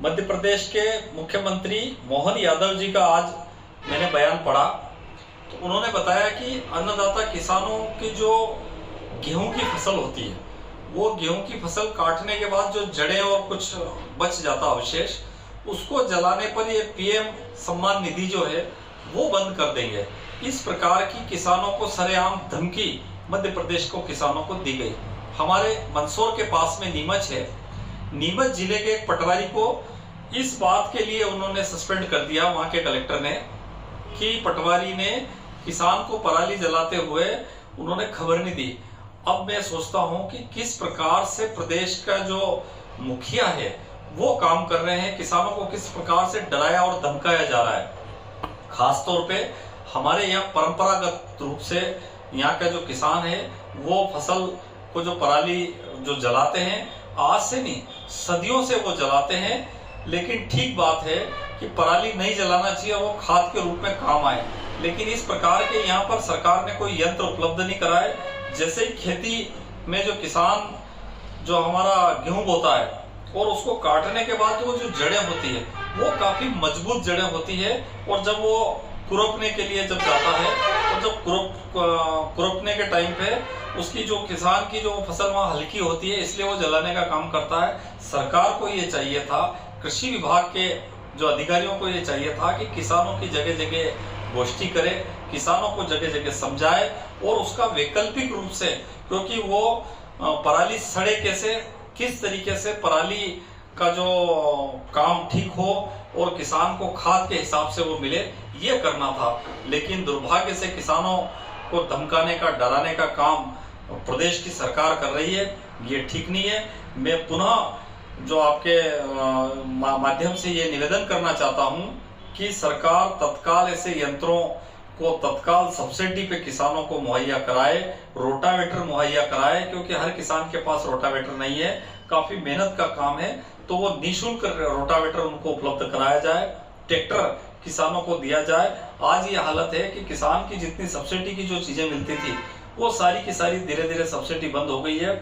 मध्य प्रदेश के मुख्यमंत्री मोहन यादव जी का आज मैंने बयान पढ़ा तो उन्होंने बताया कि अन्नदाता किसानों की जो गेहूं की फसल होती है वो गेहूं की फसल काटने के बाद जो जड़ें और कुछ बच जाता अवशेष उसको जलाने पर ये पीएम सम्मान निधि जो है वो बंद कर देंगे। इस प्रकार की किसानों को सरेआम धमकी मध्य प्रदेश को किसानों को दी गई। हमारे मंदसौर के पास में नीमच है, नीमच जिले के एक पटवारी को इस बात के लिए उन्होंने सस्पेंड कर दिया वहां के कलेक्टर ने कि पटवारी ने किसान को पराली जलाते हुए उन्होंने खबर नहीं दी। अब मैं सोचता हूं कि किस प्रकार से प्रदेश का जो मुखिया है वो काम कर रहे हैं, किसानों को किस प्रकार से डराया और धमकाया जा रहा है। खास तौर पे हमारे यहाँ परंपरागत रूप से यहाँ का जो किसान है वो फसल को जो पराली जो जलाते हैं, आज से नहीं सदियों से वो जलाते हैं। लेकिन ठीक बात है कि पराली नहीं जलाना चाहिए, वो खाद के रूप में काम आए। लेकिन इस प्रकार के यहाँ पर सरकार ने कोई यंत्र उपलब्ध नहीं कराए। जैसे ही खेती में जो किसान जो हमारा गेहूं बोता है और उसको काटने के बाद वो जो जड़ें होती है वो काफी मजबूत जड़ें होती है, और जब वो कुरपने के लिए जब जाता है तो जब कुरपने के टाइम पे उसकी जो किसान की जो फसल वहां हल्की होती है, इसलिए वो जलाने का काम करता है। सरकार को ये चाहिए था, कृषि विभाग के जो अधिकारियों को ये चाहिए था कि किसानों की जगह जगह गोष्ठी करे, किसानों को जगह जगह समझाए और उसका वैकल्पिक रूप से, क्योंकि वो पराली सड़े कैसे, किस तरीके से पराली का जो काम ठीक हो और किसान को खाद के हिसाब से वो मिले, ये करना था। लेकिन दुर्भाग्य से किसानों को धमकाने का, डराने का काम प्रदेश की सरकार कर रही है, ये ठीक नहीं है। मैं पुनः जो आपके माध्यम से ये निवेदन करना चाहता हूं कि सरकार तत्काल ऐसे यंत्रों को तत्काल सब्सिडी पे किसानों को मुहैया कराए, रोटावेटर मुहैया कराए, क्योंकि हर किसान के पास रोटावेटर नहीं है, काफी मेहनत का काम है। तो वो निःशुल्क रोटावेटर उनको उपलब्ध कराया जाए, ट्रैक्टर किसानों को दिया जाए। आज ये हालत है कि किसान की जितनी सब्सिडी की जो चीजें मिलती थी वो सारी की सारी धीरे धीरे सब्सिडी बंद हो गई है।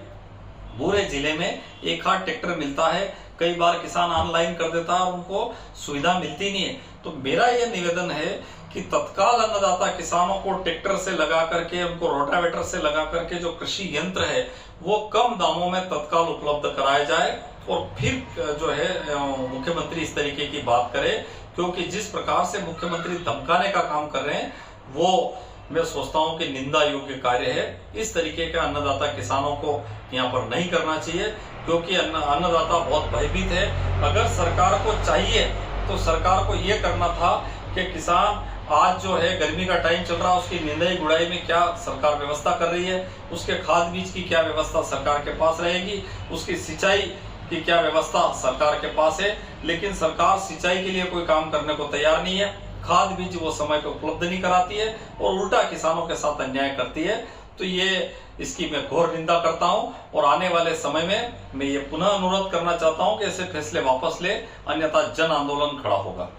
पूरे जिले में एक आध ट्रैक्टर मिलता है, कई बार किसान ऑनलाइन कर देता है, उनको सुविधा मिलती नहीं है। तो मेरा यह निवेदन है कि तत्काल अन्नदाता किसानों को ट्रैक्टर से लगा करके, उनको रोटावेटर से लगा करके जो कृषि यंत्र है वो कम दामों में तत्काल उपलब्ध कराया जाए। और फिर जो है मुख्यमंत्री इस तरीके की बात करे, क्योंकि जिस प्रकार से मुख्यमंत्री धमकाने का काम कर रहे हैं वो मैं सोचता हूं कि निंदा योग्य कार्य है। इस तरीके का अन्नदाता किसानों को यहाँ पर नहीं करना चाहिए, क्योंकि अन्नदाता बहुत भयभीत है। अगर सरकार को चाहिए तो सरकार को ये करना था कि किसान आज जो है गर्मी का टाइम चल रहा है, उसकी निंदाई गुड़ाई में क्या सरकार व्यवस्था कर रही है, उसके खाद बीज की क्या व्यवस्था सरकार के पास रहेगी, उसकी सिंचाई की क्या व्यवस्था सरकार के पास है। लेकिन सरकार सिंचाई के लिए कोई काम करने को तैयार नहीं है, खाद बीज वो समय पे उपलब्ध नहीं कराती है और उल्टा किसानों के साथ अन्याय करती है। तो ये इसकी मैं घोर निंदा करता हूं और आने वाले समय में मैं ये पुनः अनुरोध करना चाहता हूं कि ऐसे फैसले वापस ले, अन्यथा जन आंदोलन खड़ा होगा।